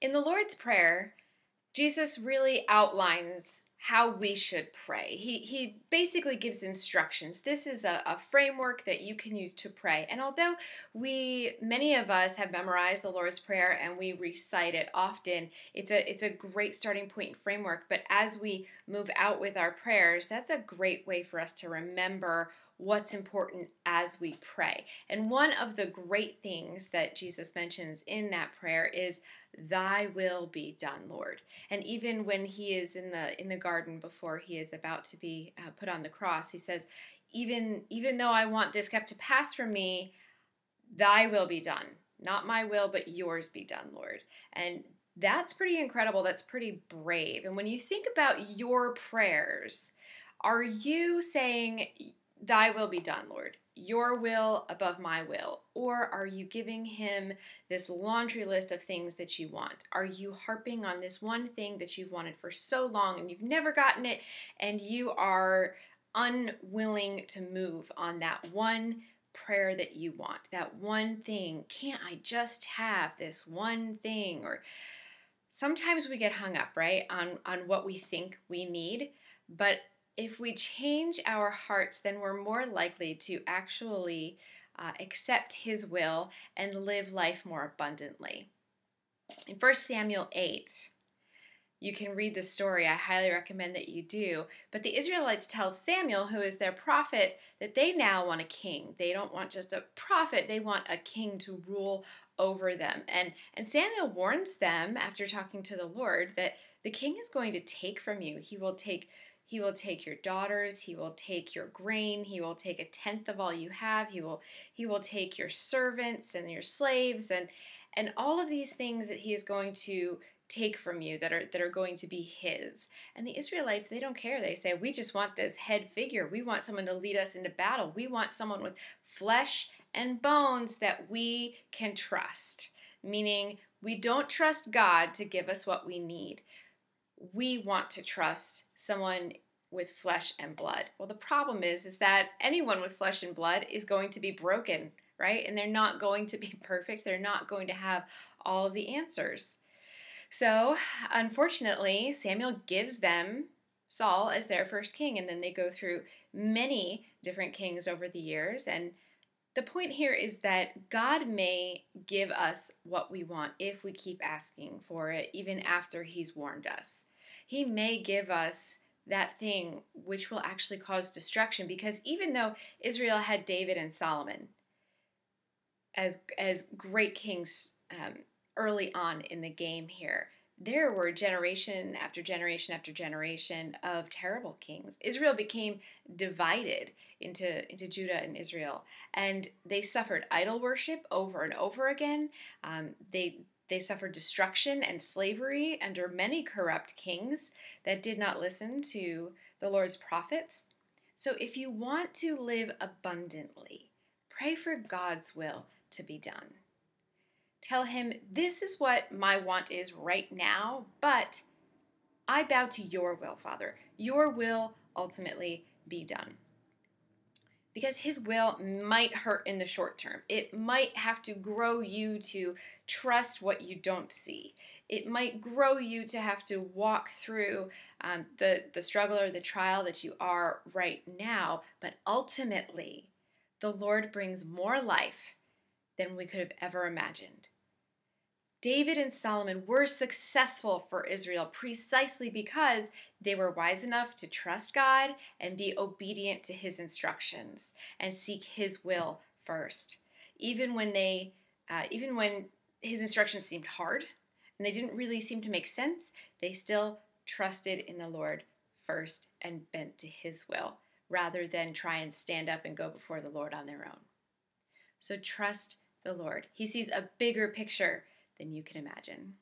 In the Lord's Prayer, Jesus really outlines how we should pray. He basically gives instructions. This is a framework that you can use to pray. And although many of us have memorized the Lord's Prayer and we recite it often, it's a great starting point and framework. But as we move out with our prayers, that's a great way for us to remember what's important as we pray. And one of the great things that Jesus mentions in that prayer is, "Thy will be done, Lord." And even when he is in the garden before he is about to be put on the cross, he says, even though I want this cup to pass from me, thy will be done. Not my will, but yours be done, Lord. And that's pretty incredible. That's pretty brave. And when you think about your prayers, are you saying, "Thy will be done, Lord, your will above my will"? Or are you giving him this laundry list of things that you want? Are you harping on this one thing that you've wanted for so long and you've never gotten it, and you are unwilling to move on that one prayer that you want, that one thing? Can't I just have this one thing? Or sometimes we get hung up, right, on what we think we need, but if we change our hearts, then we're more likely to actually accept his will and live life more abundantly. In 1 Samuel 8, you can read the story. I highly recommend that you do. But the Israelites tell Samuel, who is their prophet, that they now want a king. They don't want just a prophet, they want a king to rule over them. And Samuel warns them, after talking to the Lord, that the king is going to take from you. He will take your daughters, he will take your grain, he will take a tenth of all you have, he will take your servants and your slaves and all of these things that he is going to take from you that are going to be his. And the Israelites, they don't care. They say, "We just want this head figure. We want someone to lead us into battle. We want someone with flesh and bones that we can trust." Meaning, we don't trust God to give us what we need. We want to trust someone with flesh and blood. Well, the problem is that anyone with flesh and blood is going to be broken, right? And they're not going to be perfect. They're not going to have all of the answers. So, unfortunately, Samuel gives them Saul as their first king, and then they go through many different kings over the years. And the point here is that God may give us what we want if we keep asking for it, even after he's warned us. He may give us that thing which will actually cause destruction, because even though Israel had David and Solomon as great kings early on in the game here, there were generation after generation after generation of terrible kings. Israel became divided into Judah and Israel, and they suffered idol worship over and over again. They suffered destruction and slavery under many corrupt kings that did not listen to the Lord's prophets. So if you want to live abundantly, pray for God's will to be done. Tell him, "This is what my want is right now, but I bow to your will, Father. Your will ultimately be done." Because his will might hurt in the short term. It might have to grow you to trust what you don't see. It might grow you to have to walk through the struggle or the trial that you are right now. But ultimately, the Lord brings more life than we could have ever imagined. David and Solomon were successful for Israel precisely because they were wise enough to trust God and be obedient to his instructions and seek his will first. Even when his instructions seemed hard and they didn't really seem to make sense, they still trusted in the Lord first and bent to his will, rather than try and stand up and go before the Lord on their own. So trust the Lord. He sees a bigger picture than you can imagine.